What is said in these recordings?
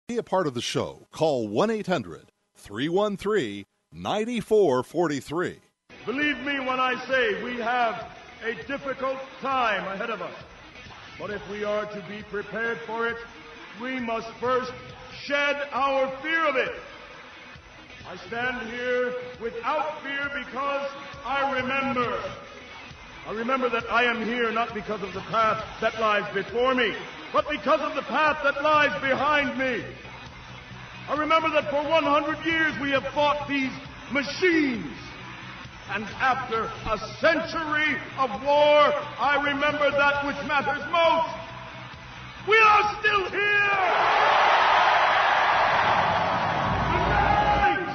Be a part of the show. Call 1-800-313-9443. Believe me when I say we have a difficult time ahead of us. But if we are to be prepared for it, we must first shed our fear of it. I stand here without fear because I remember that I am here not because of the path that lies before me, but because of the path that lies behind me. I remember that for 100 years we have fought these machines. And after a century of war, I remember that which matters most. We are still here! Tonight,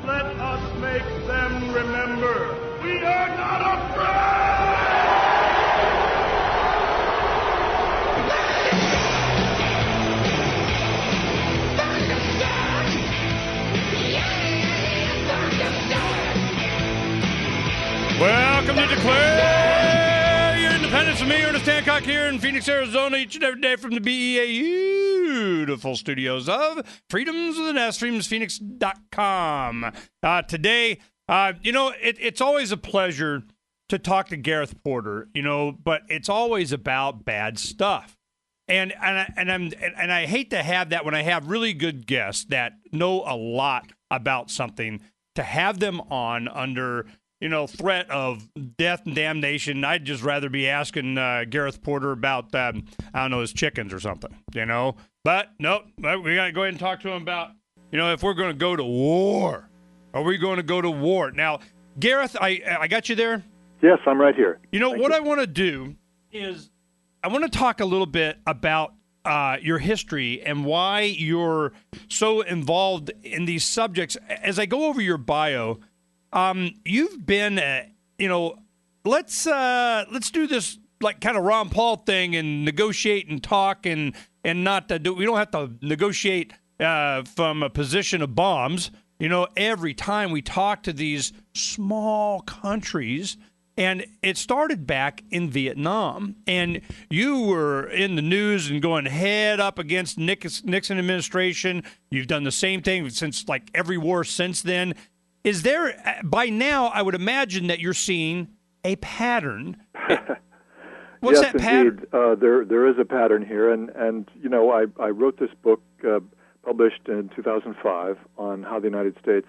let us make them remember we are not afraid! Welcome to Declare Your Independence with me, Ernest Hancock, here in Phoenix, Arizona, each and every day from the beautiful studios of Freedoms with an S, freedomsphoenix.com. Today, it's always a pleasure to talk to Gareth Porter, but it's always about bad stuff. And I hate to have that when I have really good guests that know a lot about something, to have them on under threat of death and damnation. I'd just rather be asking Gareth Porter about, his chickens or something, But, nope, we got to go ahead and talk to him about, if we're going to go to war. Are we going to go to war? Now, Gareth, I got you there? Yes, I'm right here. What I want to do is I want to talk a little bit about your history and why you're so involved in these subjects. As I go over your bio, you've been, let's do this like kind of Ron Paul thing and negotiate and talk and not we don't have to negotiate from a position of bombs. Every time we talk to these small countries, and it started back in Vietnam, and you were in the news and going head up against Nixon administration. You've done the same thing since like every war since then. Is there, by now, I would imagine that you're seeing a pattern. What's yes, that pattern? Indeed. There is a pattern here, and I wrote this book published in 2005 on how the United States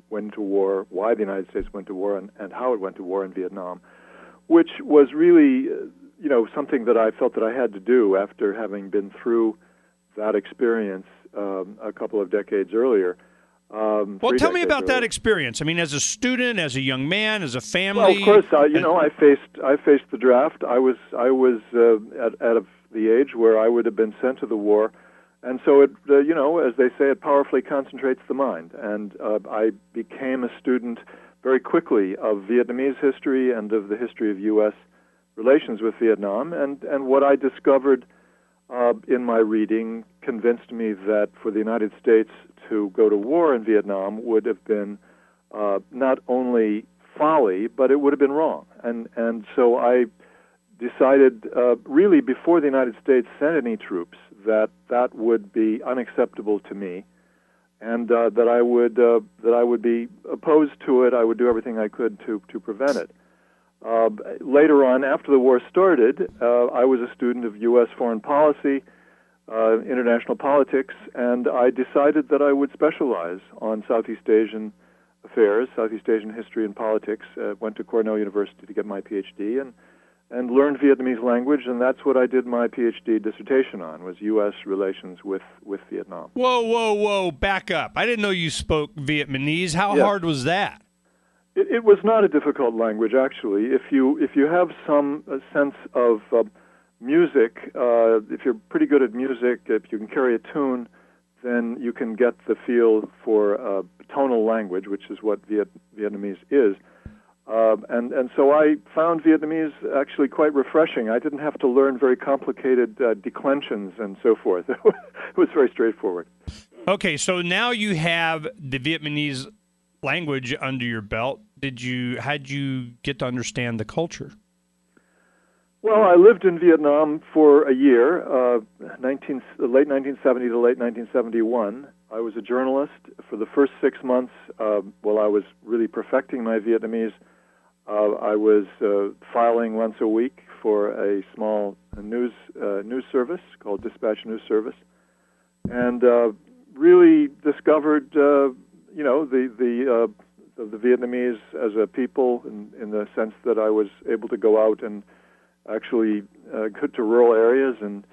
went to war, why the United States went to war, and how it went to war in Vietnam, which was really, something that I felt that I had to do after having been through that experience a couple of decades earlier. Well, tell me about that experience. I mean, as a student, as a young man, as a family. Well, of course, I faced the draft. I was at the age where I would have been sent to the war, and so it, as they say, it powerfully concentrates the mind. And I became a student very quickly of Vietnamese history and of the history of U.S. relations with Vietnam. And what I discovered in my reading convinced me that for the United States to go to war in Vietnam would have been not only folly, but it would have been wrong. And so I decided, really before the United States sent any troops, that would be unacceptable to me, and that I would be opposed to it. I would do everything I could to prevent it. Later on, after the war started, I was a student of U.S. foreign policy, international politics, and I decided that I would specialize on Southeast Asian affairs, Southeast Asian history and politics. Went to Cornell University to get my PhD and learned Vietnamese language, and that's what I did my PhD dissertation on, was U.S. relations with Vietnam. Whoa, back up. I didn't know you spoke Vietnamese. How hard was that? It was not a difficult language, actually. If you have some sense of music, if you're pretty good at music, if you can carry a tune, then you can get the feel for tonal language, which is what Vietnamese is. And so I found Vietnamese actually quite refreshing. I didn't have to learn very complicated declensions and so forth. It was very straightforward. Okay, so now you have the Vietnamese language under your belt. How'd you get to understand the culture? Well, I lived in Vietnam for a year, late 1970 to late 1971. I was a journalist for the first 6 months while I was really perfecting my Vietnamese. I was filing once a week for a small news service called Dispatch News Service, and really discovered, the Vietnamese as a people in the sense that I was able to go out and actually go to rural areas and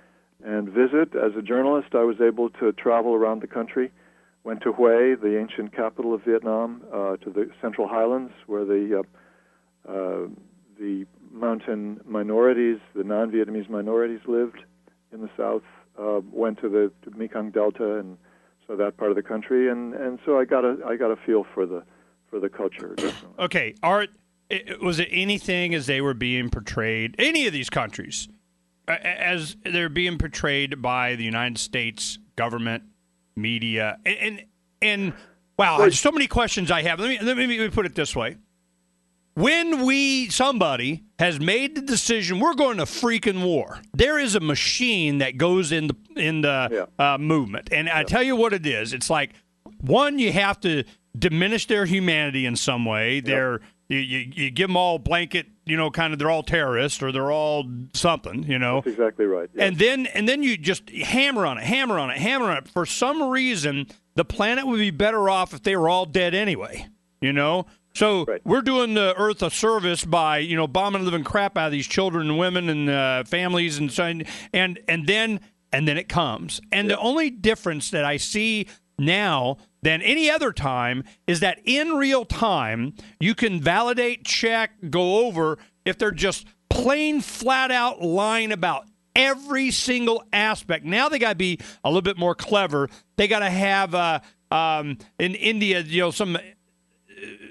visit. As a journalist, I was able to travel around the country. Went to Hue, the ancient capital of Vietnam, to the Central Highlands, where the mountain minorities, the non-Vietnamese minorities, lived in the south. Went to the Mekong Delta and saw that part of the country, and so I got a feel for the culture. Definitely. Okay, Art. Was it anything as they were being portrayed, any of these countries, as they're being portrayed by the United States government, media, and wow, there's so many questions I have. Let me put it this way: when somebody has made the decision, we're going to freaking war. There is a machine that goes in the movement, and I tell you what it is. It's like, one, you have to diminish their humanity in some way. You give them all blanket, kind of they're all terrorists or they're all something, That's exactly right. Yes. And then you just hammer on it. For some reason, the planet would be better off if they were all dead anyway, So We're doing the Earth a service by, bombing the living crap out of these children and women and families and so and then it comes. And the only difference that I see now than any other time is that in real time you can validate, check, go over if they're just plain flat out lying about every single aspect. Now they got to be a little bit more clever. They got to have in India, some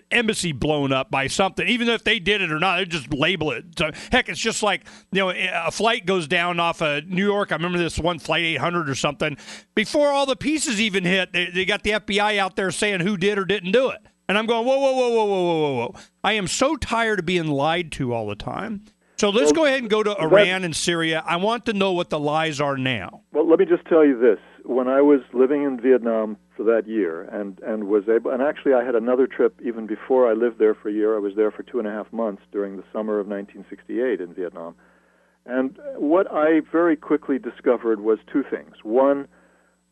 embassy blown up by something, even if they did it or not, they just label it. So, heck, it's just like, a flight goes down off of New York. I remember this one flight 800 or something. Before all the pieces even hit, they got the FBI out there saying who did or didn't do it. And I'm going, whoa. I am so tired of being lied to all the time. So let's go ahead and go to Iran and Syria. I want to know what the lies are now. Well, let me just tell you this. When I was living in Vietnam for that year and was able, and actually I had another trip even before I lived there for a year. I was there for 2.5 months during the summer of 1968 in Vietnam. And what I very quickly discovered was two things. One,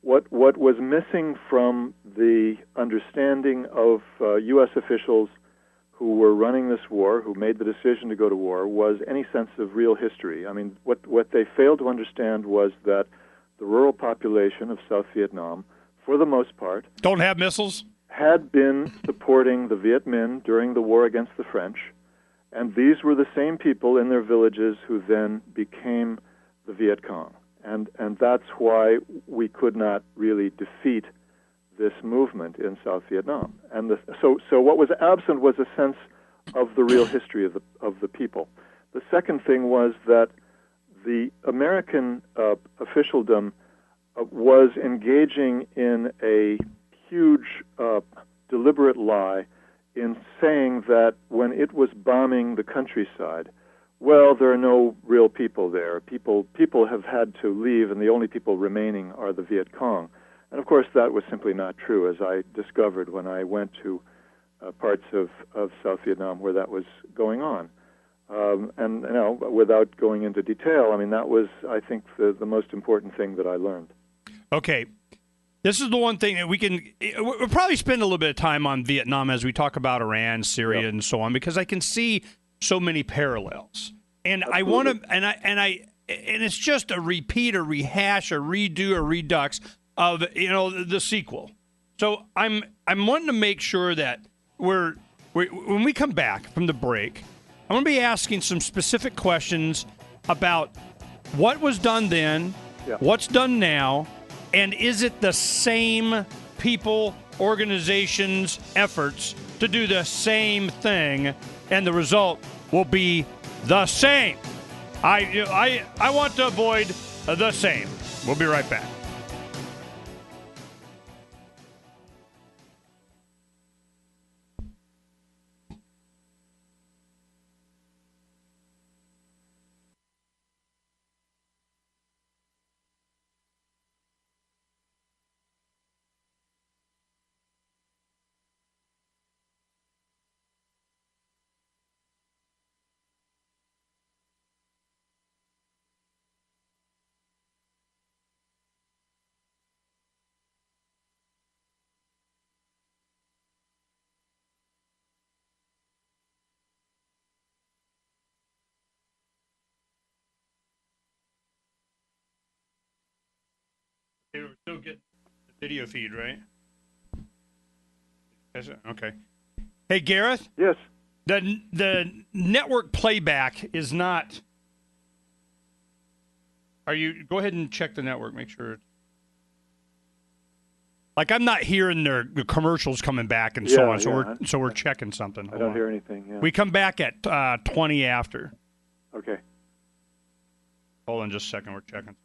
what was missing from the understanding of U.S. officials who were running this war, who made the decision to go to war, was any sense of real history. I mean, what they failed to understand was that the rural population of South Vietnam, for the most part, don't have missiles, had been supporting the Viet Minh during the war against the French, and these were the same people in their villages who then became the Viet Cong. And that's why we could not really defeat this movement in South Vietnam. And so what was absent was a sense of the real history of the people. The second thing was that the American officialdom was engaging in a huge deliberate lie in saying that when it was bombing the countryside, well, there are no real people there. People have had to leave, and the only people remaining are the Viet Cong. And of course, that was simply not true, as I discovered when I went to parts of South Vietnam where that was going on. And without going into detail, I mean, that was, I think, the most important thing that I learned. Okay. This is the one thing that we'll probably spend a little bit of time on Vietnam as we talk about Iran, Syria, and so on, because I can see so many parallels. And Absolutely. I want to, and it's just a repeat, a rehash, a redo, a redux of, the sequel. So I'm wanting to make sure that when we come back from the break, I'm going to be asking some specific questions about what was done then, what's done now, and is it the same people, organizations, efforts to do the same thing, and the result will be the same. I want to avoid the same. We'll be right back. video feed, right? Okay. Hey, Gareth? Yes. The network playback is not... Go ahead and check the network, make sure. Like, I'm not hearing the commercials coming back and so on, so we're checking something. I don't hear anything, yeah. We come back at 20 after. Okay. Hold on just a second, we're checking something.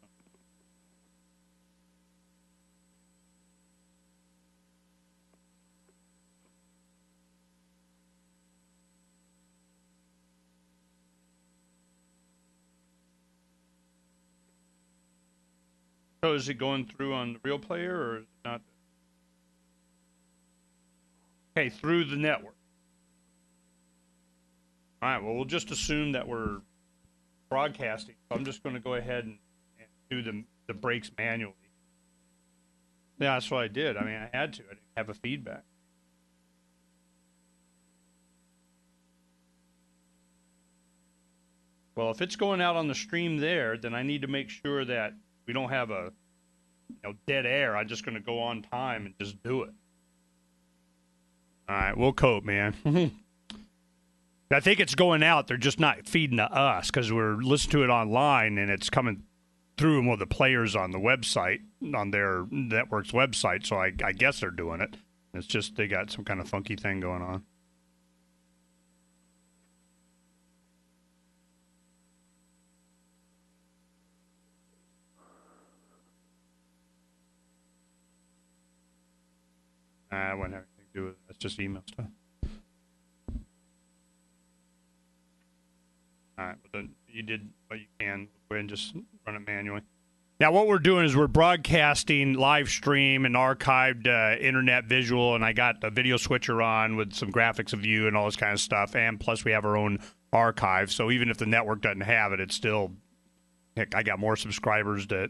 So is it going through on the real player or is it not? Okay, through the network. All right, well, we'll just assume that we're broadcasting. So I'm just going to go ahead and do the breaks manually. Yeah, that's what I did. I mean, I had to. I didn't have a feedback. Well, if it's going out on the stream there, then I need to make sure that we don't have a dead air. I'm just going to go on time and just do it. All right, we'll cope, man. I think it's going out. They're just not feeding to us because we're listening to it online and it's coming through one of the players on the website, on their network's website. So I guess they're doing it. It's just they got some kind of funky thing going on. I wouldn't have anything to do with it. That's just email stuff. All right, well, then you did what you can. Go ahead and just run it manually. Now, what we're doing is we're broadcasting live stream and archived internet visual, and I got a video switcher on with some graphics of you and all this kind of stuff, and plus we have our own archive. So even if the network doesn't have it, it's still, heck, I got more subscribers that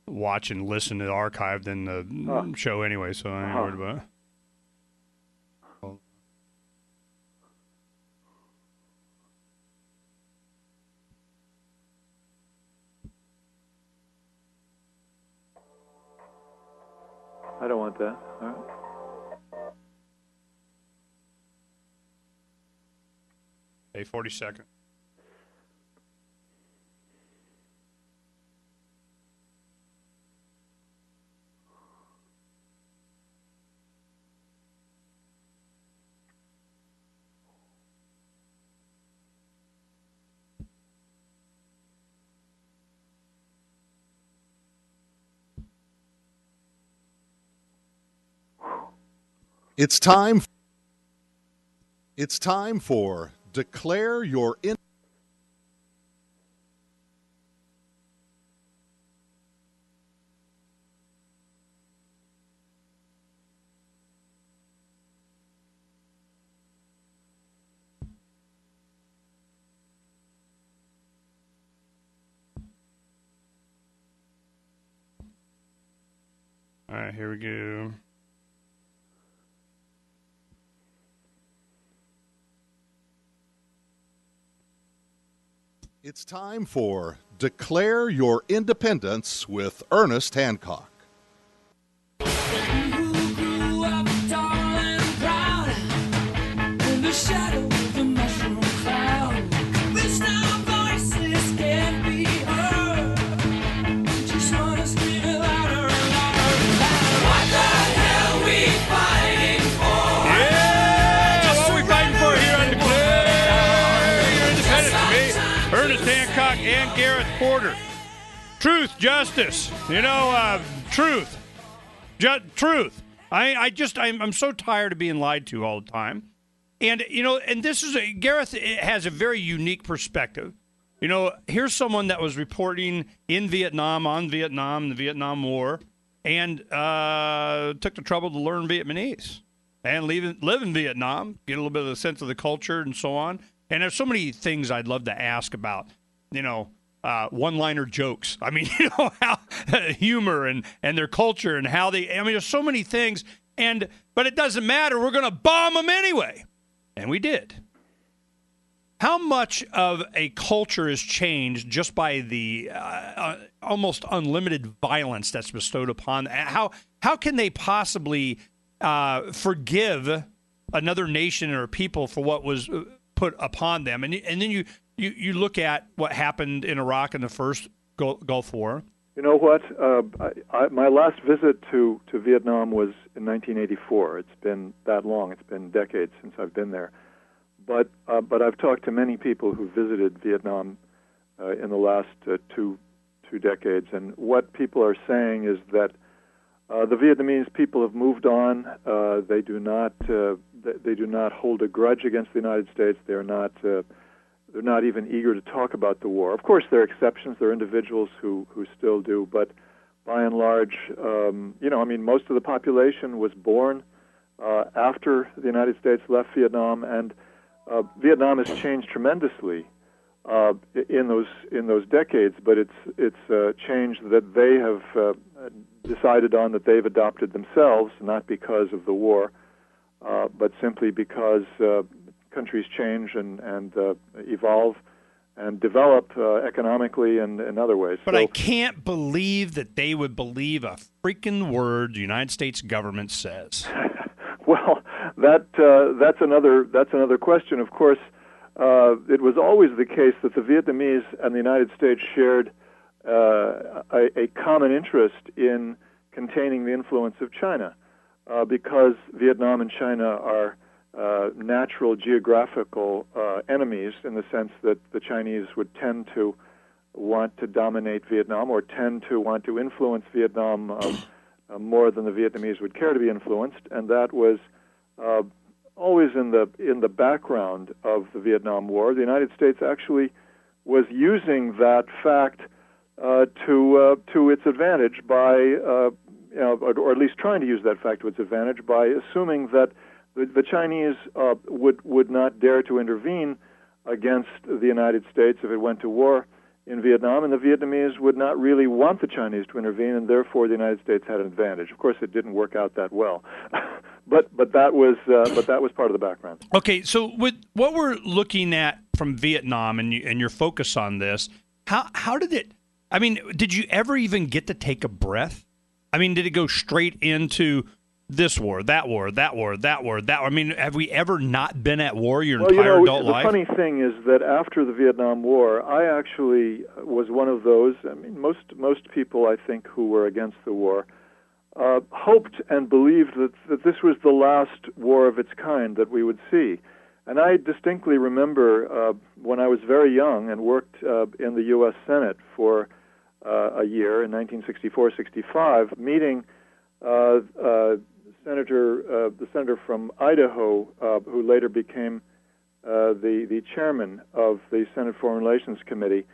watch and listen to the archive than the show anyway, so I ain't worried about it. I don't want that. All right. Hey, 40 seconds. It's time for Declare Your In. All right, here we go. It's time for Declare Your Independence with Ernest Hancock. And Gareth Porter. Truth, justice. Truth. Truth. I'm so tired of being lied to all the time. And, and this is Gareth has a very unique perspective. Here's someone that was reporting in Vietnam, on Vietnam, the Vietnam War, and took the trouble to learn Vietnamese and live in Vietnam, get a little bit of the sense of the culture and so on. And there's so many things I'd love to ask about. One-liner jokes. I mean, how humor and their culture and how there's so many things. But it doesn't matter. We're going to bomb them anyway. And we did. how much of a culture is changed just by the almost unlimited violence that's bestowed upon them? How can they possibly forgive another nation or people for what was put upon them? And then you look at what happened in Iraq in the first Gulf War. You know what? My last visit to Vietnam was in 1984. It's been that long. It's been decades since I've been there. But I've talked to many people who visited Vietnam in the last two decades, and what people are saying is that the Vietnamese people have moved on. They do not hold a grudge against the United States. They're not even eager to talk about the war. Of course, there are exceptions. There are individuals who still do, but by and large, most of the population was born after the United States left Vietnam, and Vietnam has changed tremendously in those decades. But it's a change that they have decided on, that they've adopted themselves, not because of the war, but simply because countries change and evolve and develop economically and in other ways. But I can't believe that they would believe a freaking word the United States government says. Well, that's another question. Of course, it was always the case that the Vietnamese and the United States shared a common interest in containing the influence of China, because Vietnam and China are natural geographical enemies, in the sense that the Chinese would tend to want to dominate Vietnam, or tend to want to influence Vietnam more than the Vietnamese would care to be influenced, and that was always in the background of the Vietnam War. The United States actually was using that fact to its advantage by, or at least trying to use that fact to its advantage by assuming that the Chinese would not dare to intervene against the United States if it went to war in Vietnam, and the Vietnamese would not really want the Chinese to intervene, and therefore the United States had an advantage. Of course, it didn't work out that well, but that was part of the background. Okay, so with what we're looking at from Vietnam and your focus on this, how did it? I mean, did you ever even get to take a breath? I mean, did it go straight into this war, that war, that war, that war, that war? I mean, have we ever not been at war your entire adult life? The funny thing is that after the Vietnam War, I actually was one of those. I mean, most people, I think, who were against the war hoped and believed that this was the last war of its kind that we would see. And I distinctly remember when I was very young and worked in the U.S. Senate for a year in 1964-65, meeting the senator from Idaho, who later became the chairman of the Senate Foreign Relations Committee,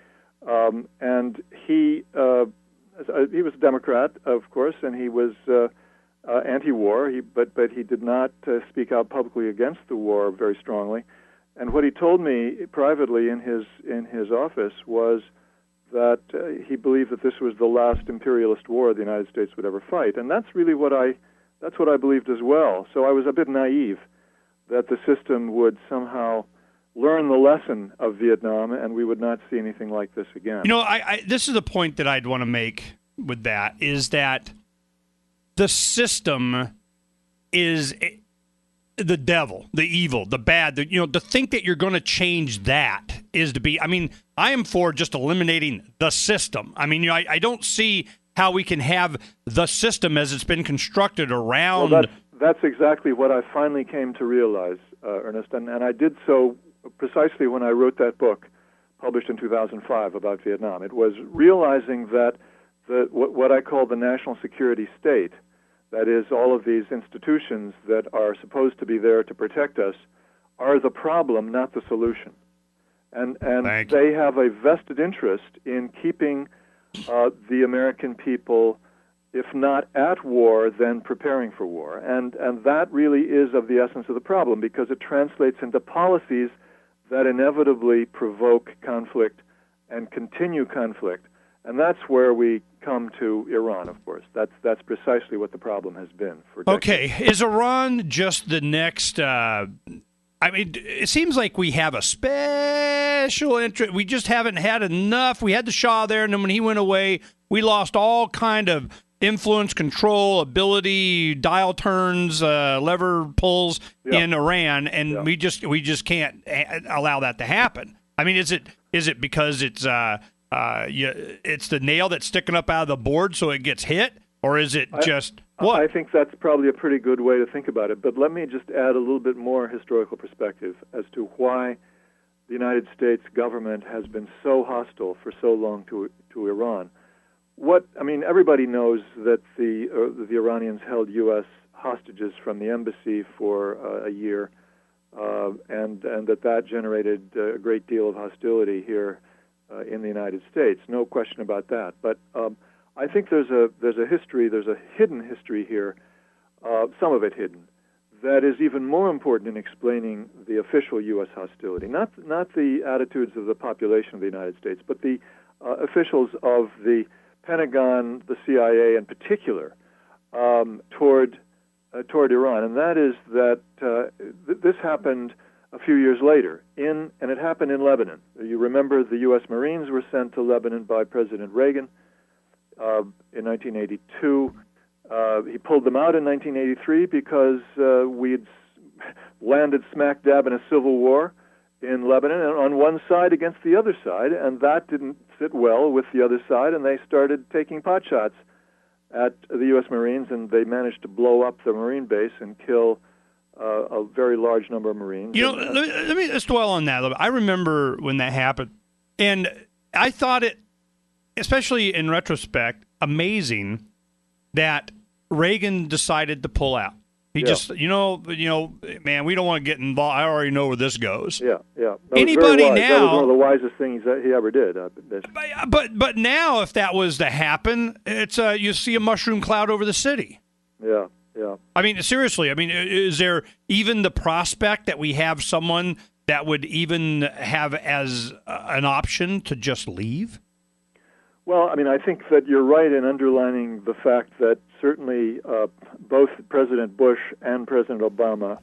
and he was a Democrat, of course, and he was anti-war. But he did not speak out publicly against the war very strongly. And what he told me privately in his office was that he believed that this was the last imperialist war the United States would ever fight, and that's really what I believed as well. So I was a bit naive that the system would somehow learn the lesson of Vietnam, and we would not see anything like this again. You know, this is the point that I'd want to make with that, is that the system is the devil, the evil, the bad. To think that you're going to change that is to be. I mean, I am for just eliminating the system. I mean, I don't see how we can have the system as it's been constructed around. Well, that's exactly what I finally came to realize, Ernest, and I did so precisely when I wrote that book, published in 2005, about Vietnam. It was realizing that what I call the national security state, that is, all of these institutions that are supposed to be there to protect us, are the problem, not the solution. And they have a vested interest in keeping the American people, if not at war, then preparing for war. And that really is of the essence of the problem, because it translates into policies that inevitably provoke conflict and continue conflict. And that's where we come to Iran, of course. That's precisely what the problem has been for decades. Okay, is Iran just the next I mean, it seems like we have a special interest. We just haven't had enough. We had the Shah there, and then when he went away, we lost all kind of influence, control, ability, dial turns, lever pulls in Iran, and we just can't allow that to happen. I mean, is it because it's the nail that's sticking up out of the board so it gets hit, or is it just what? I think that's probably a pretty good way to think about it. But let me just add a little bit more historical perspective as to why the United States government has been so hostile for so long to Iran. Everybody knows that the Iranians held U.S. hostages from the embassy for a year, and that generated a great deal of hostility here in the United States. No question about that. But I think there's a history, there's a hidden history here, some of it hidden, that is even more important in explaining the official U.S. hostility. Not the attitudes of the population of the United States, but the officials of the Pentagon, the CIA in particular, toward Iran, and that is that this happened a few years later, and it happened in Lebanon. You remember the U.S. Marines were sent to Lebanon by President Reagan in 1982. He pulled them out in 1983 because we'd landed smack dab in a civil war in Lebanon, and on one side against the other side, and that didn't sit well with the other side, and they started taking pot shots at the U.S. Marines, and they managed to blow up the Marine base and kill a very large number of Marines. Let's dwell on that a little bit. I remember when that happened, and I thought it, especially in retrospect, amazing that Reagan decided to pull out. He just, man, we don't want to get involved. I already know where this goes. Yeah. Anybody now? That was one of the wisest things that he ever did. But now, if that was to happen, it's you see a mushroom cloud over the city. Yeah. I mean, seriously. I mean, is there even the prospect that we have someone that would even have as an option to just leave? Well, I mean, I think that you're right in underlining the fact that certainly both President Bush and President Obama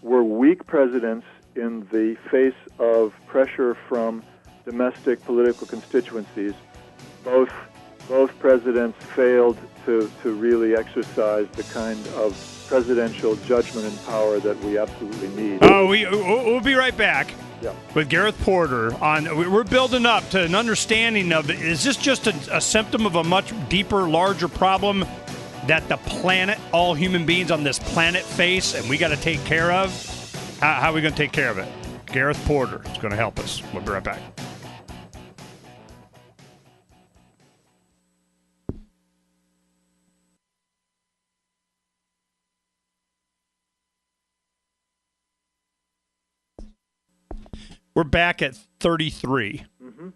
were weak presidents in the face of pressure from domestic political constituencies. Both presidents failed to really exercise the kind of presidential judgment and power that we absolutely need. We'll be right back. Yeah. With Gareth Porter we're building up to an understanding of, is this just a symptom of a much deeper, larger problem that the planet, all human beings on this planet face, and we got to take care of? How are we going to take care of it? Gareth Porter is going to help us. We'll be right back. We're back at 33. Mm-hmm.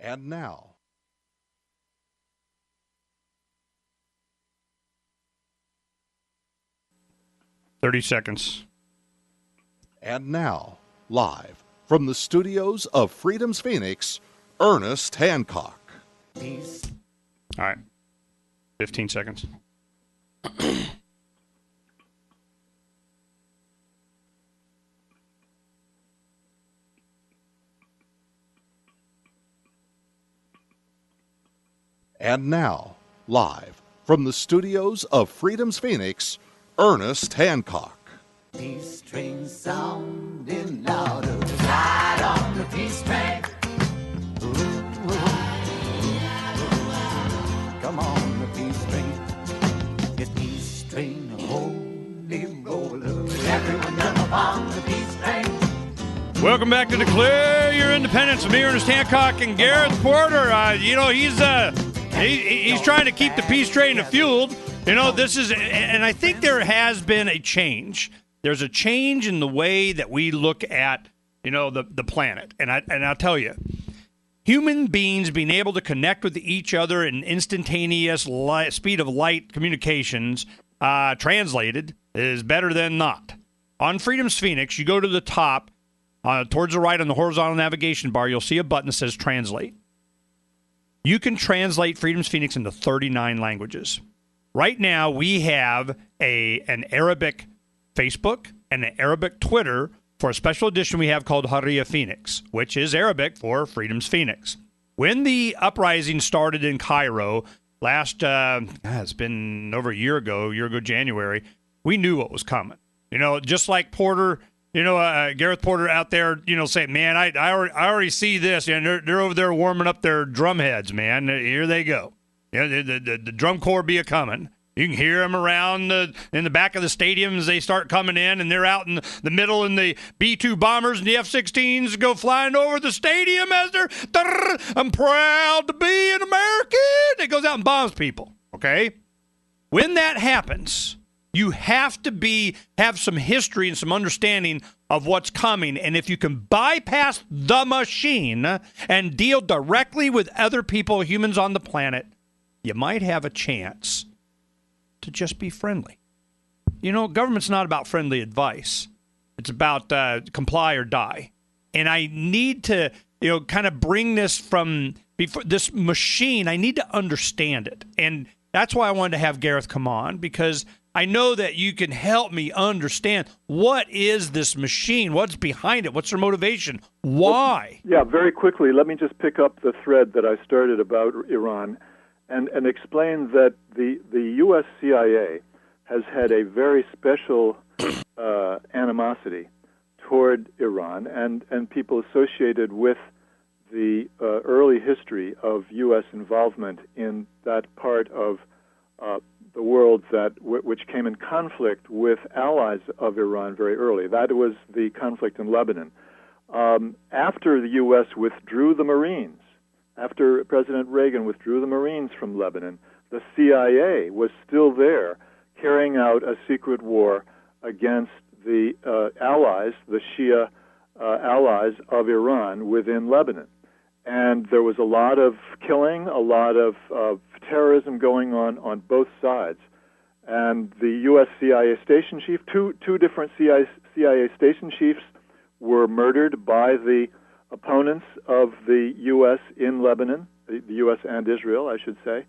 And now, 30 seconds. And now, live from the studios of Freedom's Phoenix, Ernest Hancock. All right. 15 seconds. And now, live from the studios of Freedom's Phoenix, Ernest Hancock. Peace train sounding louder. Ride on the peace train. Ooh, come on, the peace train. The peace train, holy roller. Everyone jump upon the peace train. Welcome back to Declare Your Independence with me, Ernest Hancock, and Gareth Porter. He's trying to keep the peace train fueled. This is, and I think there has been a change. There's a change in the way that we look at, the planet. And I'll tell you, human beings being able to connect with each other in instantaneous speed of light communications, translated, is better than not. On Freedom's Phoenix, you go to the top, towards the right on the horizontal navigation bar, you'll see a button that says Translate. You can translate Freedom's Phoenix into 39 languages. Right now, we have an Arabic Facebook and an Arabic Twitter for a special edition we have called Haria Phoenix, which is Arabic for Freedom's Phoenix. When the uprising started in Cairo it's been over a year ago January, we knew what was coming. Just like Porter, Gareth Porter out there, saying, man, I already see this. They're over there warming up their drum heads, man. Here they go. The drum corps be a-coming. You can hear them around in the back of the stadiums. They start coming in, and they're out in the middle, and the B-2 bombers and the F-16s go flying over the stadium as they're, I'm proud to be an American. It goes out and bombs people, okay? When that happens, you have to have some history and some understanding of what's coming. And if you can bypass the machine and deal directly with other people, humans on the planet, you might have a chance to just be friendly. Government's not about friendly advice. It's about comply or die. And I need to, kind of bring this from before this machine. I need to understand it. And that's why I wanted to have Gareth come on, because I know that you can help me understand what is this machine, what's behind it, what's their motivation, why? Yeah, very quickly, let me just pick up the thread that I started about Iran and explain that the U.S. CIA has had a very special animosity toward Iran and people associated with the early history of U.S. involvement in that part of the world which came in conflict with allies of Iran very early. That was the conflict in Lebanon. After the U.S. withdrew the Marines, after President Reagan withdrew the Marines from Lebanon, the CIA was still there carrying out a secret war against the allies, the Shia allies of Iran within Lebanon. And there was a lot of killing, a lot of terrorism going on both sides. And the U.S. CIA station chief, two different CIA station chiefs were murdered by the opponents of the U.S. in Lebanon, the U.S. and Israel, I should say,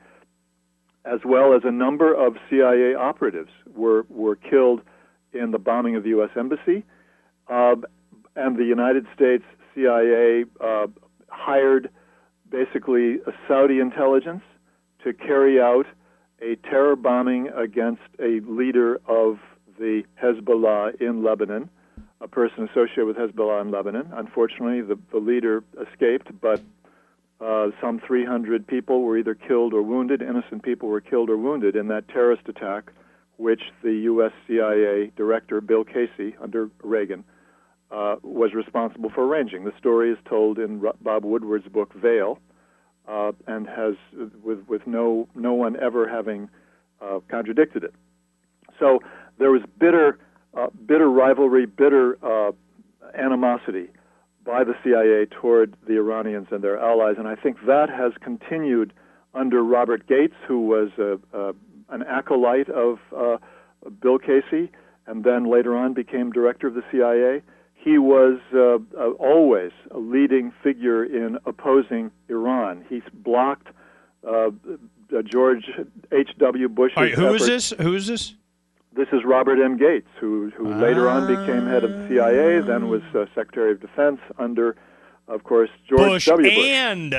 as well as a number of CIA operatives were killed in the bombing of the U.S. Embassy. And the United States CIA hired basically a Saudi intelligence to carry out a terror bombing against a leader of the Hezbollah in Lebanon, a person associated with Hezbollah in Lebanon. Unfortunately, the leader escaped, but some 300 people were either killed or wounded. Innocent people were killed or wounded in that terrorist attack, which the U.S. CIA director, Bill Casey, under Reagan, was responsible for arranging. The story is told in Bob Woodward's book Veil, and has with no one ever having contradicted it. So there was bitter rivalry, bitter animosity by the CIA toward the Iranians and their allies. And I think that has continued under Robert Gates, who was an acolyte of Bill Casey, and then later on became director of the CIA. He was always a leading figure in opposing Iran. He blocked George H.W. Bush's All right, who efforts. is this? Who is this? This is Robert M. Gates, who later on became head of the CIA, then was Secretary of Defense under, of course, George W. Bush. And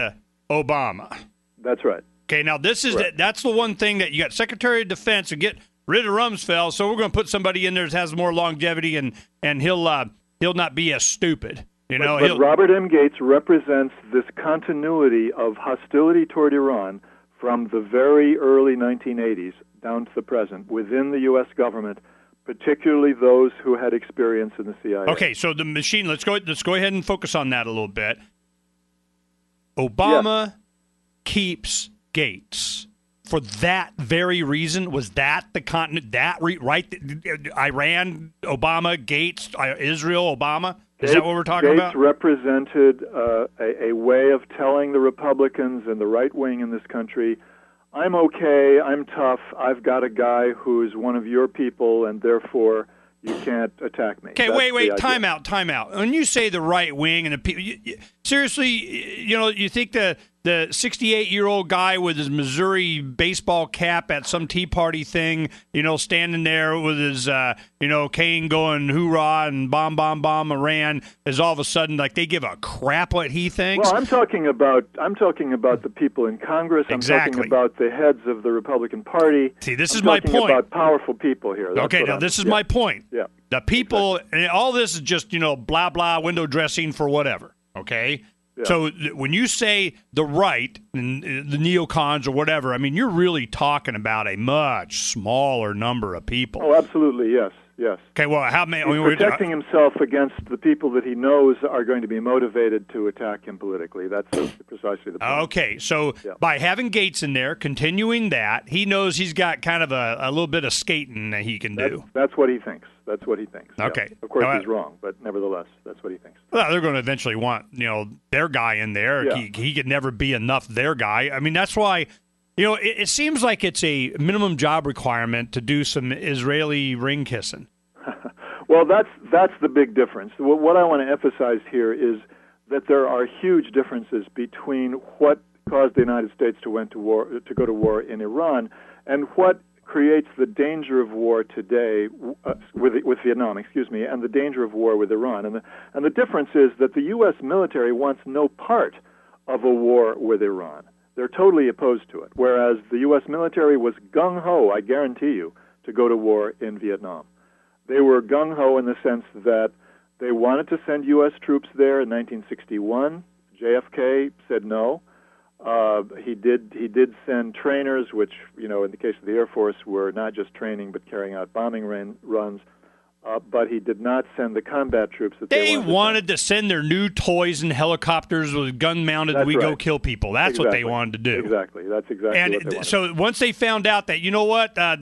Obama. That's right. Okay, now this is that's the one thing that you got Secretary of Defense to get rid of Rumsfeld, so we're going to put somebody in there that has more longevity, and he'll not be as stupid. You know, but Robert M. Gates represents this continuity of hostility toward Iran from the very early 1980s down to the present within the U.S. government, particularly those who had experience in the CIA. Okay, so the machine. Let's go ahead and focus on that a little bit. Obama keeps Gates for that very reason. Was that the continent? Right? Iran, Obama, Gates, Israel, Obama. Is that what we're talking about? Gates represented a way of telling the Republicans and the right wing in this country, I'm okay, I'm tough, I've got a guy who's one of your people, and therefore you can't attack me. Okay, wait, time out. When you say the right wing and the people, seriously, you think the 68-year-old guy with his Missouri baseball cap at some Tea Party thing, standing there with his, cane going hoorah and bomb, Iran, is all of a sudden like they give a crap what he thinks? Well, I'm talking about the people in Congress. Exactly. I'm talking about the heads of the Republican Party. See, this is my point. I'm talking about powerful people here. This is my point. Yeah. The people, and all this is just, blah, blah, window dressing for whatever, okay? Yeah. So when you say the right, and the neocons or whatever, I mean, you're really talking about a much smaller number of people. Oh, absolutely, yes. Okay, well, how many? He's protecting himself against the people that he knows are going to be motivated to attack him politically. That's precisely the point. Okay, so by having Gates in there, continuing that, he knows he's got kind of a little bit of skating that he can do. That's what he thinks. Okay. Yeah. Of course, he's wrong, but nevertheless, that's what he thinks. Well, they're going to eventually want, their guy in there. Yeah. He could never be enough their guy. I mean, that's why, it seems like it's a minimum job requirement to do some Israeli ring kissing. Well, that's the big difference. What I want to emphasize here is that there are huge differences between what caused the United States to go to war in Iran and what creates the danger of war today with Vietnam, and the danger of war with Iran. And the difference is that the U.S. military wants no part of a war with Iran. They're totally opposed to it, whereas the U.S. military was gung-ho, I guarantee you, to go to war in Vietnam. They were gung-ho in the sense that they wanted to send U.S. troops there in 1961. JFK said no. He did send trainers, which, in the case of the Air Force, were not just training but carrying out bombing runs. But he did not send the combat troops that they wanted to send their new toys and helicopters with gun-mounted, go kill people. That's what they wanted to do. Exactly. That's exactly what they wanted. So once they found out that,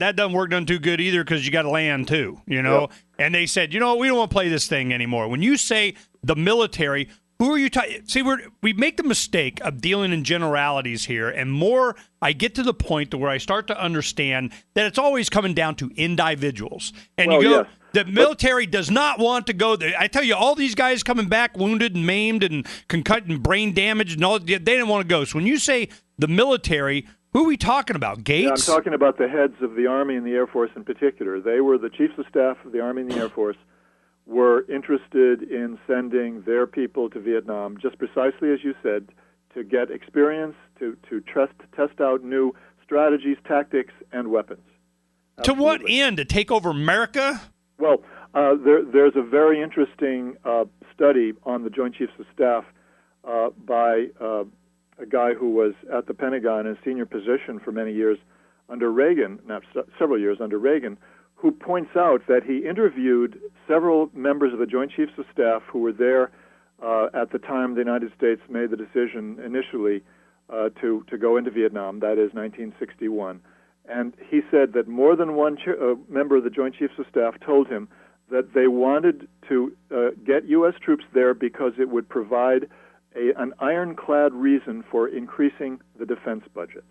that doesn't work too good either because you got to land too, Yep. And they said, we don't want to play this thing anymore. When you say the military, who are you talking? See, we make the mistake of dealing in generalities here, and more I get to the point to where I start to understand that it's always coming down to individuals. And yes. The military does not want to go there. I tell you, all these guys coming back wounded and maimed and concussed and brain damaged and all, they didn't want to go. So when you say the military, who are we talking about? Gates? Yeah, I'm talking about the heads of the Army and the Air Force in particular. They were the chiefs of staff of the Army and the Air Force, were interested in sending their people to Vietnam, just precisely as you said, to get experience, to test out new strategies, tactics, and weapons. Absolutely. To what end? To take over America? Well, there's a very interesting study on the Joint Chiefs of Staff by a guy who was at the Pentagon in a senior position for many years under Reagan, several years under Reagan, who points out that he interviewed several members of the Joint Chiefs of Staff who were there at the time the United States made the decision initially to go into Vietnam, that is 1961. And he said that more than one member of the Joint Chiefs of Staff told him that they wanted to get U.S. troops there because it would provide an ironclad reason for increasing the defense budget.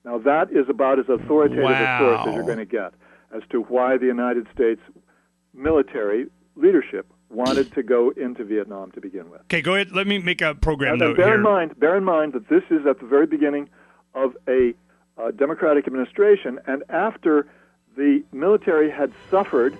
Now, that is about as authoritative a source as you're going to get as to why the United States military leadership wanted to go into Vietnam to begin with. Okay, go ahead. Let me make a program note bear here. Bear in mind that this is at the very beginning of a Democratic administration, and after the military had suffered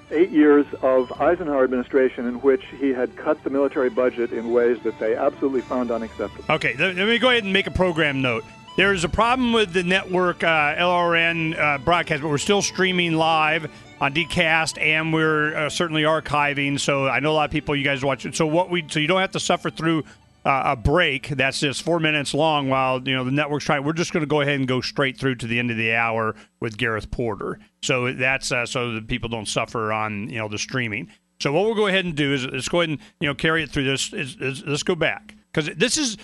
8 years of Eisenhower administration in which he had cut the military budget in ways that they absolutely found unacceptable. Okay, let me go ahead and make a program note. There's a problem with the network LRN broadcast, but we're still streaming live on DCast, and we're certainly archiving. So I know a lot of people, you guys watch it. So you don't have to suffer through a break that's just 4 minutes long while the network's trying. We're just going to go ahead and go straight through to the end of the hour with Gareth Porter. So that's so that people don't suffer on the streaming. So what we'll go ahead and do is let's go ahead and carry it through this. Let's go back because this is.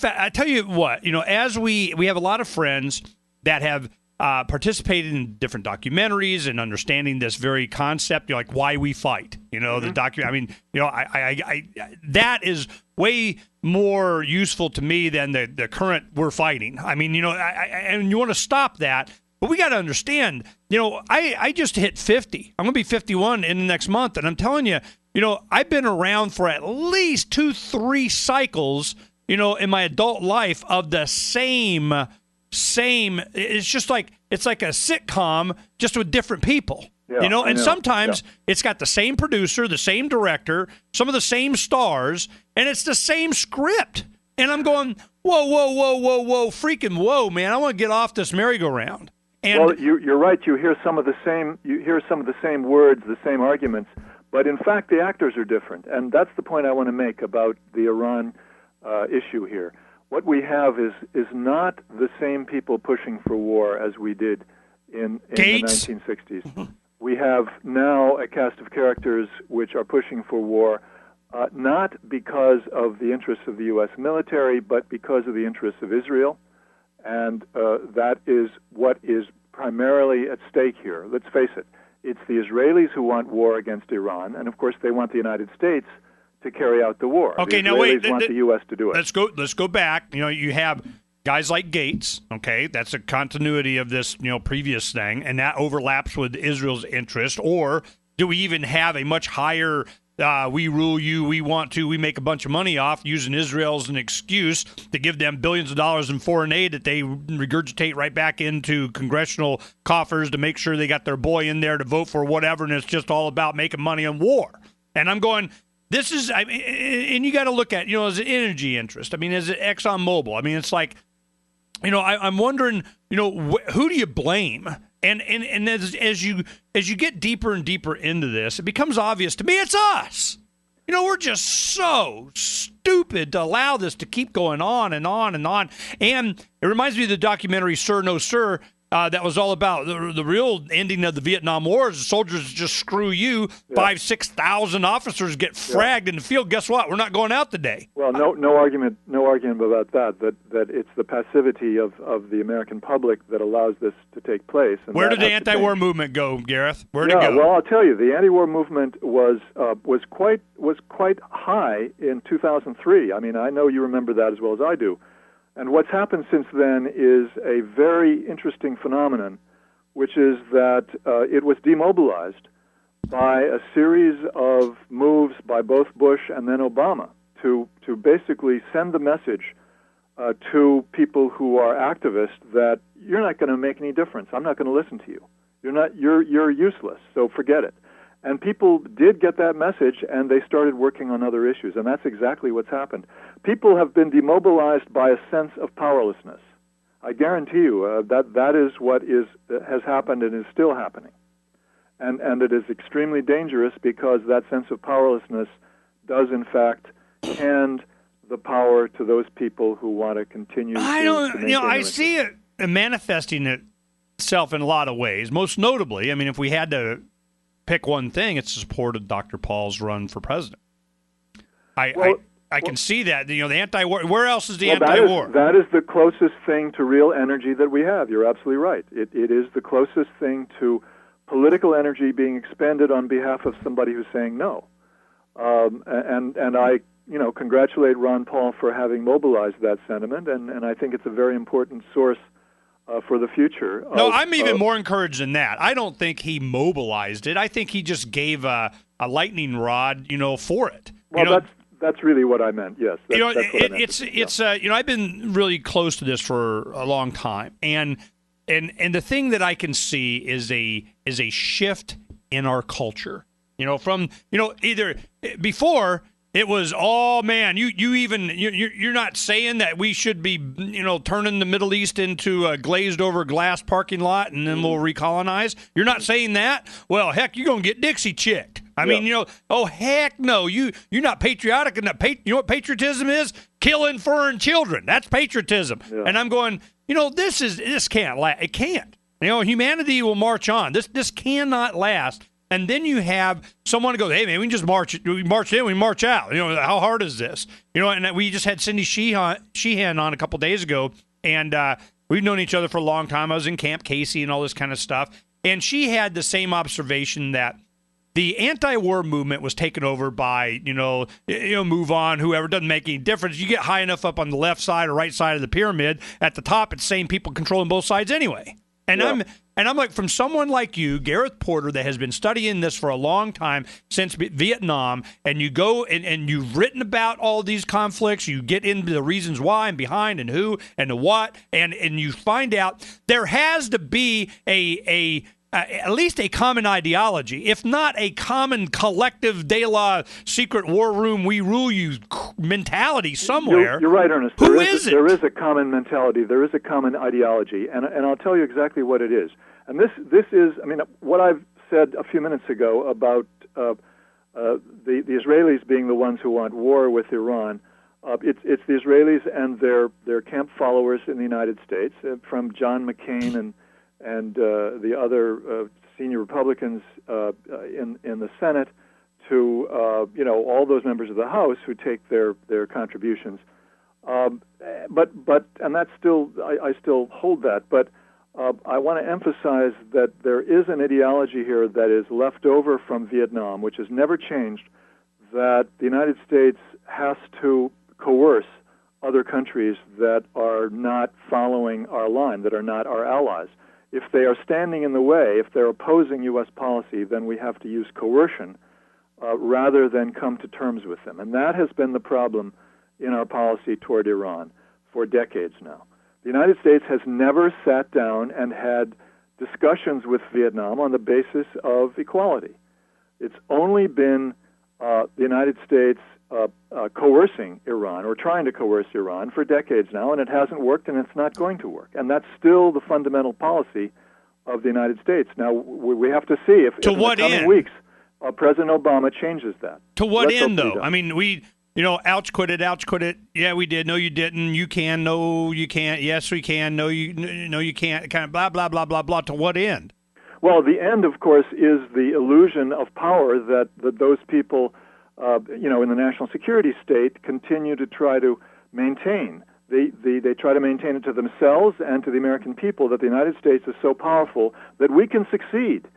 I tell you what, as we have a lot of friends that have participated in different documentaries and understanding this very concept, like why we fight. The document. I that is way more useful to me than the current we're fighting. And you want to stop that, but we got to understand. I just hit 50. I'm going to be 51 in the next month, and I'm telling you, I've been around for at least 2-3 cycles. In my adult life of the same, it's just like a sitcom just with different people, and sometimes it's got the same producer, the same director, some of the same stars, and it's the same script. And I'm going, whoa, freaking whoa, man. I want to get off this merry-go-round. And you're right. You hear some of the same words, the same arguments, but in fact the actors are different. And that's the point I want to make about the Iran issue here. What we have is not the same people pushing for war as we did in the 1960s. We have now a cast of characters which are pushing for war, not because of the interests of the U.S. military, but because of the interests of Israel, and that is what is primarily at stake here. Let's face it, it's the Israelis who want war against Iran, and of course they want the United States to carry out the war. Okay, the now wait. want the U.S. to do it. Let's go back. You have guys like Gates. Okay, that's a continuity of this previous thing, and that overlaps with Israel's interest. Or do we even have a much higher? We rule you. We make a bunch of money off using Israel as an excuse to give them billions of dollars in foreign aid that they regurgitate right back into congressional coffers to make sure they got their boy in there to vote for whatever, and it's just all about making money on war. And I'm going. This is, and you got to look at, as an energy interest. As it ExxonMobil. It's like, I'm wondering, who do you blame? And as you get deeper and deeper into this, it becomes obvious to me it's us. We're just so stupid to allow this to keep going on and on and on. And it reminds me of the documentary Sir No Sir. That was all about the real ending of the Vietnam War. The soldiers just screw you. 5,000-6,000 officers get fragged in the field. Guess what? We're not going out today. Well, no argument about that. That it's the passivity of the American public that allows this to take place. And where did the anti-war movement go, Gareth? Where did it go? Well, I'll tell you, the anti-war movement was quite high in 2003. I know you remember that as well as I do. And what's happened since then is a very interesting phenomenon, which is that it was demobilized by a series of moves by both Bush and then Obama to basically send the message to people who are activists that you're not going to make any difference. I'm not going to listen to you. You're useless, so forget it. And people did get that message, and they started working on other issues, and that's exactly what's happened. People have been demobilized by a sense of powerlessness. I guarantee you that is what has happened and is still happening. And it is extremely dangerous because that sense of powerlessness does, in fact, hand the power to those people who want to continue I see it manifesting itself in a lot of ways. Most notably, if we had to pick one thing, it's the support of Dr. Paul's run for president. I can see that. The anti-war. Where else is the anti-war? That is the closest thing to real energy that we have. You're absolutely right. It is the closest thing to political energy being expended on behalf of somebody who's saying no. And I, congratulate Ron Paul for having mobilized that sentiment, and I think it's a very important source for the future. No, I'm even more encouraged than that. I don't think he mobilized it. I think he just gave a lightning rod, for it. Well, that's really what I meant. Yes, that's what I meant. It's I've been really close to this for a long time, and the thing that I can see is a shift in our culture. From either before. It was, oh man, you're not saying that we should be, turning the Middle East into a glazed over glass parking lot and then we'll recolonize. You're not saying that? Well, heck, you're gonna get Dixie chicked. I mean, oh heck no, you're not patriotic enough. You know what patriotism is? Killing foreign children. That's patriotism. Yeah. And I'm going, this can't last. It can't. Humanity will march on. This cannot last. And then you have someone go, hey, man, we can just march in, we march out. How hard is this? And we just had Cindy Sheehan on a couple days ago, and we've known each other for a long time. I was in Camp Casey and all this kind of stuff. And she had the same observation that the anti-war movement was taken over by, move on, whoever, doesn't make any difference. You get high enough up on the left side or right side of the pyramid, at the top, it's the same people controlling both sides anyway. And I'm like, from someone like you, Gareth Porter, that has been studying this for a long time, since Vietnam, and you go and you've written about all these conflicts, you get into the reasons why and behind and who and the what, and you find out there has to be at least a common ideology, if not a common collective de la secret war room, we rule you mentality somewhere. You're right, Ernest. Who is it? There is a common mentality. There is a common ideology, and I'll tell you exactly what it is. And this is, what I've said a few minutes ago about the Israelis being the ones who want war with Iran. It's the Israelis and their camp followers in the United States, from John McCain and the other senior Republicans in the Senate to all those members of the House who take their contributions. But that's still I still hold that. But I want to emphasize that there is an ideology here that is left over from Vietnam, which has never changed, that the United States has to coerce other countries that are not following our line, that are not our allies. If they are standing in the way, if they're opposing U.S. policy, then we have to use coercion rather than come to terms with them. And that has been the problem in our policy toward Iran for decades now. The United States has never sat down and had discussions with Vietnam on the basis of equality. It's only been the United States coercing Iran, or trying to coerce Iran, for decades now, and it hasn't worked, and it's not going to work. And that's still the fundamental policy of the United States. Now, we have to see if in the coming weeks President Obama changes that. To what end, though? I mean, ouch, quit it. Yeah, we did. No, you didn't. You can. No, you can't. Yes, we can. No, you can't. Kind of blah, blah, blah, blah, blah. To what end? Well, the end, of course, is the illusion of power that those people in the national security state continue to try to maintain. They try to maintain it to themselves and to the American people that the United States is so powerful that we can succeed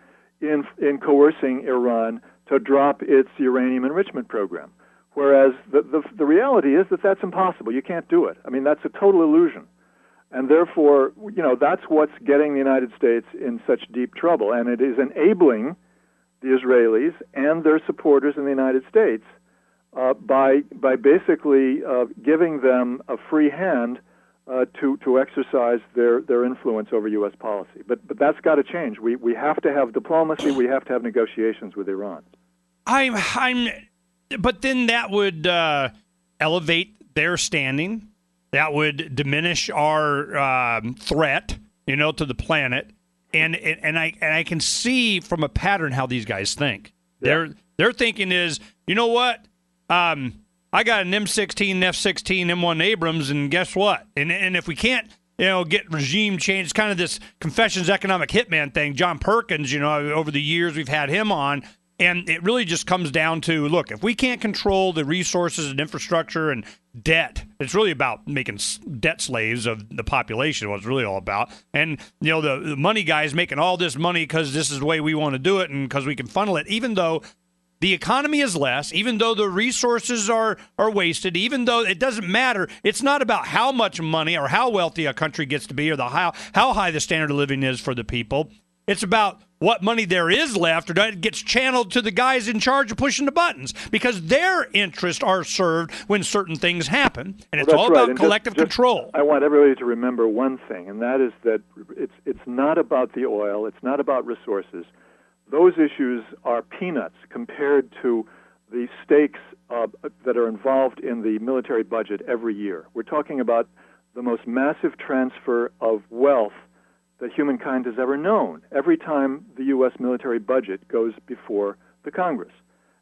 in coercing Iran to drop its uranium enrichment program. Whereas the reality is that that's impossible. You can't do it. I mean, that's a total illusion. And therefore, that's what's getting the United States in such deep trouble. And it is enabling the Israelis and their supporters in the United States by basically giving them a free hand to exercise their influence over U.S. policy. But that's got to change. We have to have diplomacy. We have to have negotiations with Iran. But then that would elevate their standing. That would diminish our threat, to the planet. And I can see from a pattern how these guys think. Yeah. Their thinking is, you know what? I got an M16, F-16, M1 Abrams, and guess what? And if we can't, get regime change, it's kind of this Confessions Economic Hitman thing. John Perkins, over the years we've had him on. And it really just comes down to, look, if we can't control the resources and infrastructure and debt, it's really about making debt slaves of the population, what it's really all about. And, the money guys making all this money because this is the way we want to do it and because we can funnel it, even though the economy is less, even though the resources are wasted, even though it doesn't matter. It's not about how much money or how wealthy a country gets to be or how high the standard of living is for the people. It's about what money there is left, or that gets channeled to the guys in charge of pushing the buttons, because their interests are served when certain things happen, and it's all about collective control. I want everybody to remember one thing, and that is that it's not about the oil, it's not about resources. Those issues are peanuts compared to the stakes that are involved in the military budget every year. We're talking about the most massive transfer of wealth that humankind has ever known every time the U.S. military budget goes before the Congress.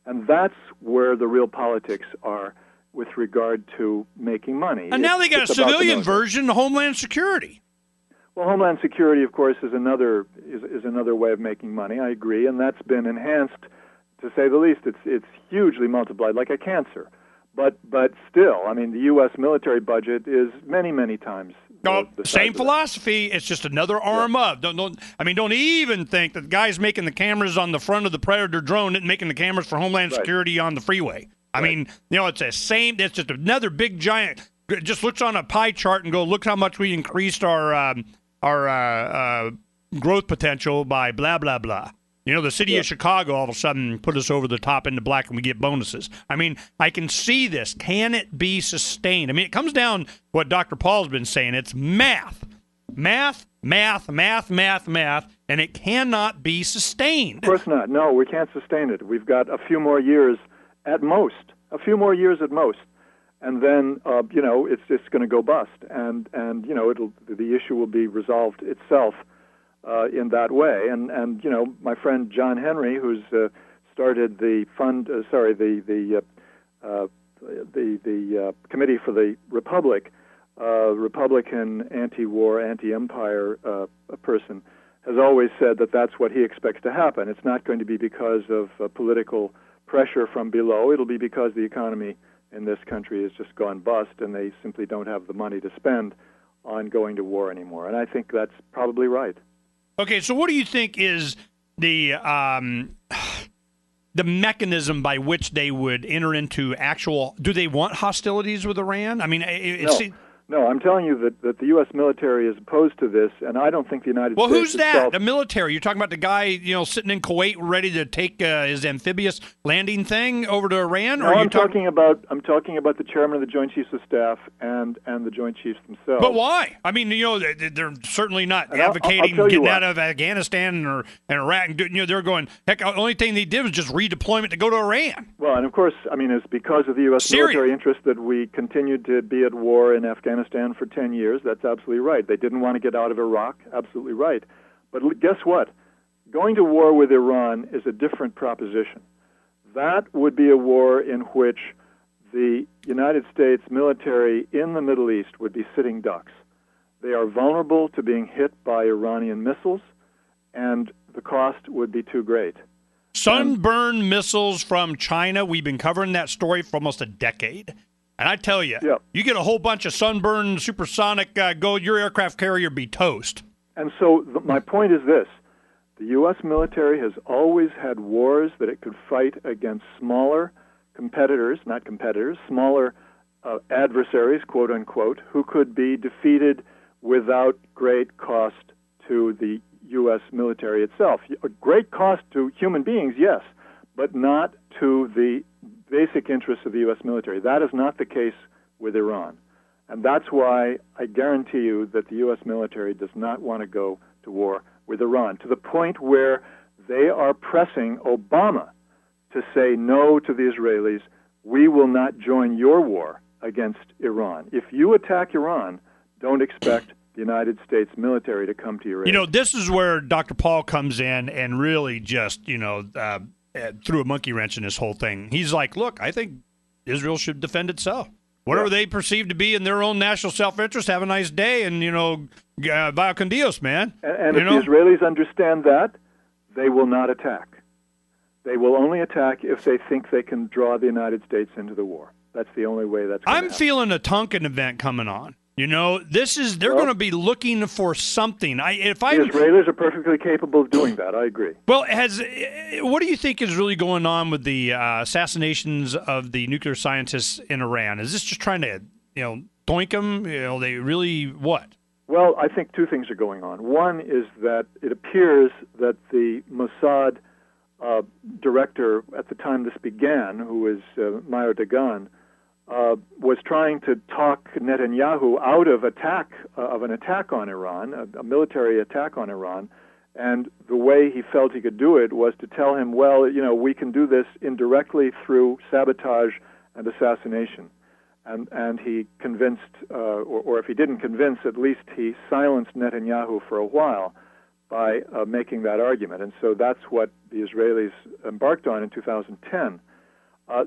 And that's where the real politics are with regard to making money. And now they got a civilian version of Homeland Security. Well, Homeland Security, of course, is another way of making money. I agree, and that's been enhanced, to say the least. It's hugely multiplied, like a cancer. But still, I mean, the U.S. military budget is many, many times. The same philosophy. It's just another arm up. Don't even think that the guys making the cameras on the front of the Predator drone isn't making the cameras for Homeland Security on the freeway. I mean, it's the same. It's just another big giant. Just looks on a pie chart and go, look how much we increased our growth potential by blah blah blah. The city of Chicago all of a sudden put us over the top into black and we get bonuses. I mean, I can see this. Can it be sustained? I mean, it comes down to what Dr. Paul's been saying. It's math. Math, and it cannot be sustained. Of course not. No, we can't sustain it. We've got a few more years at most. And then, it's just going to go bust. And the issue will be resolved itself in that way, and my friend John Henry, who's started the Committee for the Republic, Republican anti-war, anti-empire person, has always said that that's what he expects to happen. It's not going to be because of political pressure from below. It'll be because the economy in this country has just gone bust, and they simply don't have the money to spend on going to war anymore. And I think that's probably right. Okay, so what do you think is the mechanism by which they would enter into actual? Do they want hostilities with Iran? I mean, No, I'm telling you that the U.S. military is opposed to this, and I don't think the United States. Well, who's that? The military? You're talking about the guy, sitting in Kuwait, ready to take his amphibious landing thing over to Iran? No, I'm talking about the chairman of the Joint Chiefs of Staff and the Joint Chiefs themselves. But why? I mean, they're certainly not advocating getting out of Afghanistan or Iraq. They're going, heck, the only thing they did was just redeployment to go to Iran. Well, and of course, I mean, it's because of the U.S. military interest that we continued to be at war in Afghanistan for 10 years. That's absolutely right. They didn't want to get out of Iraq. Absolutely right. But guess what? Going to war with Iran is a different proposition. That would be a war in which the United States military in the Middle East would be sitting ducks. They are vulnerable to being hit by Iranian missiles, and the cost would be too great. Sunburn missiles from China. We've been covering that story for almost a decade. And I tell you, you get a whole bunch of sunburned supersonic gold, your aircraft carrier be toast. And so my point is this. The U.S. military has always had wars that it could fight against smaller smaller adversaries, quote unquote, who could be defeated without great cost to the U.S. military itself. A great cost to human beings, yes, but not to the basic interests of the U.S. military. That is not the case with Iran. And that's why I guarantee you that the U.S. military does not want to go to war with Iran, to the point where they are pressing Obama to say no to the Israelis. We will not join your war against Iran. If you attack Iran, don't expect the United States military to come to your aid. This is where Dr. Paul comes in and really just, threw a monkey wrench in this whole thing. He's like, look, I think Israel should defend itself. Whatever they perceive to be in their own national self-interest, have a nice day, and, vaya con Dios, man. And if the Israelis understand that, they will not attack. They will only attack if they think they can draw the United States into the war. That's the only way that's going to happen. I'm feeling a Tonkin event coming on. You know, they're going to be looking for something. The Israelis are perfectly capable of doing that. I agree. Well, what do you think is really going on with the assassinations of the nuclear scientists in Iran? Is this just trying to, doink them? They really what? Well, I think two things are going on. One is that it appears that the Mossad director at the time this began, who was Meir Dagan, was trying to talk Netanyahu out of an attack on Iran, a military attack on Iran, and the way he felt he could do it was to tell him, well, we can do this indirectly through sabotage and assassination. And he convinced, or if he didn't convince, at least he silenced Netanyahu for a while by making that argument. And so that's what the Israelis embarked on in 2010.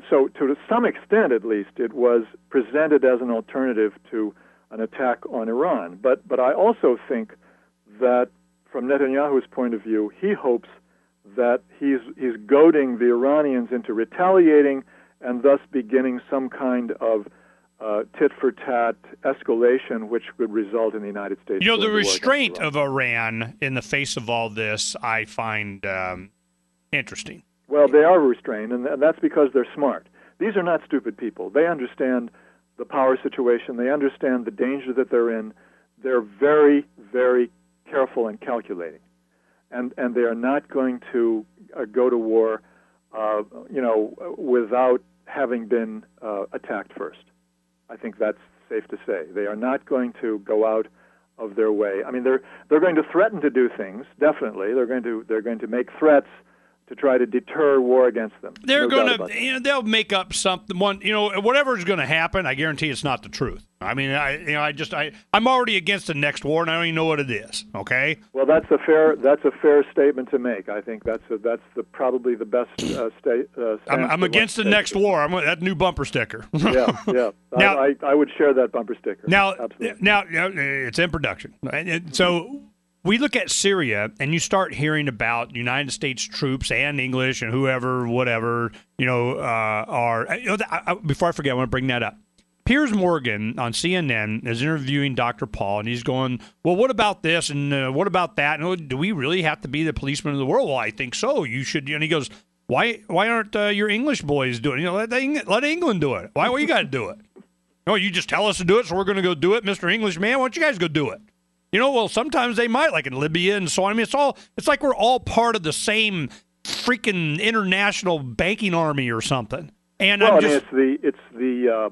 So to some extent, at least, it was presented as an alternative to an attack on Iran. But I also think that from Netanyahu's point of view, he hopes that he's goading the Iranians into retaliating and thus beginning some kind of tit-for-tat escalation, which would result in the United States. The restraint of Iran in the face of all this, I find interesting. Well, they are restrained, and that's because they're smart. These are not stupid people. They understand the power situation. They understand the danger that they're in. They're very, very careful and calculating. And they are not going to go to war, without having been attacked first. I think that's safe to say. They are not going to go out of their way. I mean, they're going to threaten to do things. Definitely, they're going to make threats to try to deter war against them. They're going to, they'll make up something. Whatever's going to happen, I guarantee it's not the truth. I mean, I'm already against the next war, and I don't even know what it is. Okay. Well, that's a fair statement to make. I think that's probably the best I'm against the next war. That new bumper sticker. yeah. Now, I would share that bumper sticker. Now, absolutely. Now it's in production. So. We look at Syria, and you start hearing about United States troops and English and whatever, are. Before I forget, I want to bring that up. Piers Morgan on CNN is interviewing Dr. Paul, and he's going, well, what about this and what about that? And do we really have to be the policemen of the world? Well, I think so. You should. And he goes, why aren't your English boys doing it? Let England do it. Why you got to do it? No, you just tell us to do it, so we're going to go do it, Mr. Englishman. Why don't you guys go do it? Well, sometimes they might, like in Libya and so on. I mean, it's like we're all part of the same freaking international banking army or something. And it's the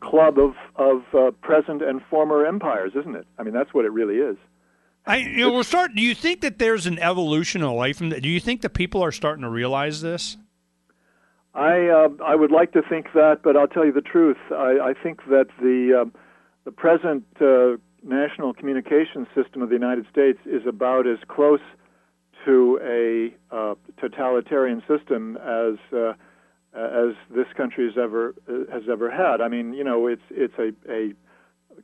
club of present and former empires, isn't it? I mean, that's what it really is. Do you think that there's an evolution away from that? Do you think that people are starting to realize this? I would like to think that, but I'll tell you the truth. I think that the present national communication system of the United States is about as close to a totalitarian system as this country has ever had. I mean, it's a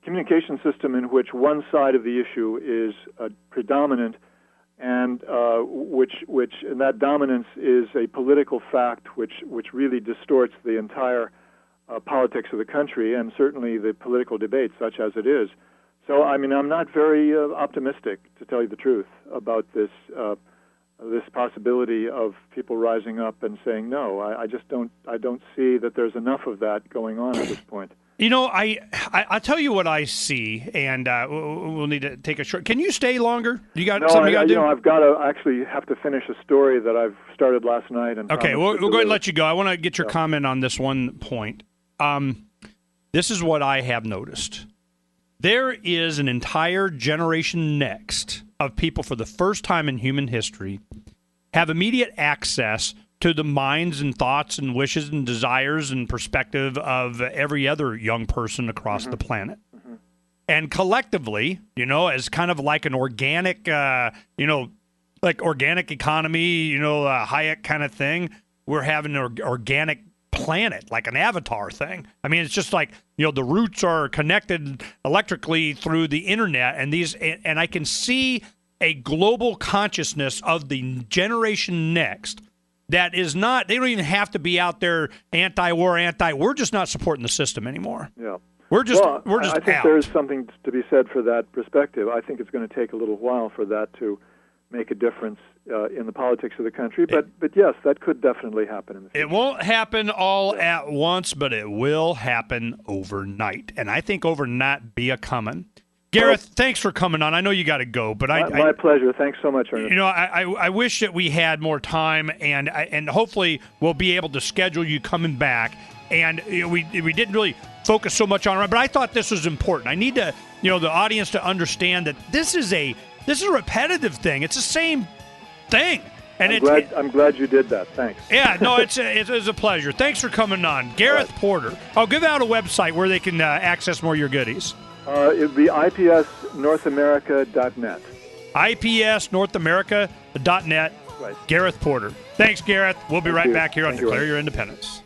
communication system in which one side of the issue is predominant, and and that dominance is a political fact which really distorts the entire politics of the country and certainly the political debate, such as it is. So, I mean, I'm not very optimistic, to tell you the truth, about this possibility of people rising up and saying no. I just don't see that there's enough of that going on at this point. I'll tell you what I see, and we'll need to take a short. Can you stay longer? You got something you got to do? I've got to actually have to finish a story that I've started last night. And okay, we'll go ahead and let you go. I want to get your comment on this one point. This is what I have noticed. There is an entire generation next of people for the first time in human history have immediate access to the minds and thoughts and wishes and desires and perspective of every other young person across the planet. Mm-hmm. And collectively, as kind of like an organic, like organic economy, Hayek kind of thing, we're having an organic planet, like an avatar thing. I mean, it's just like, the roots are connected electrically through the internet, and I can see a global consciousness of the generation next that is not, they don't even have to be out there anti-war, we're just not supporting the system anymore. Yeah. We're just I think out. there's something to be said for that perspective. I think it's going to take a little while for that to make a difference in the politics of the country. But yes, that could definitely happen in the future. It won't happen all at once, but it will happen overnight. And I think overnight be a coming. Gareth, thanks for coming on. I know you got to go, but my pleasure. Thanks so much, Ernest. You know, I wish that we had more time, and hopefully we'll be able to schedule you coming back. And we didn't really focus so much on it, but I thought this was important. I need to, the audience to understand that this is a repetitive thing. It's the same thing. And I'm glad you did that. Thanks. Yeah, no, it's a pleasure. Thanks for coming on. Gareth Porter. I'll give out a website where they can access more of your goodies. It would be ipsnorthamerica.net. ipsnorthamerica.net. Right. Gareth Porter. Thanks, Gareth. We'll be right back here on Thank you, Declare Your Independence.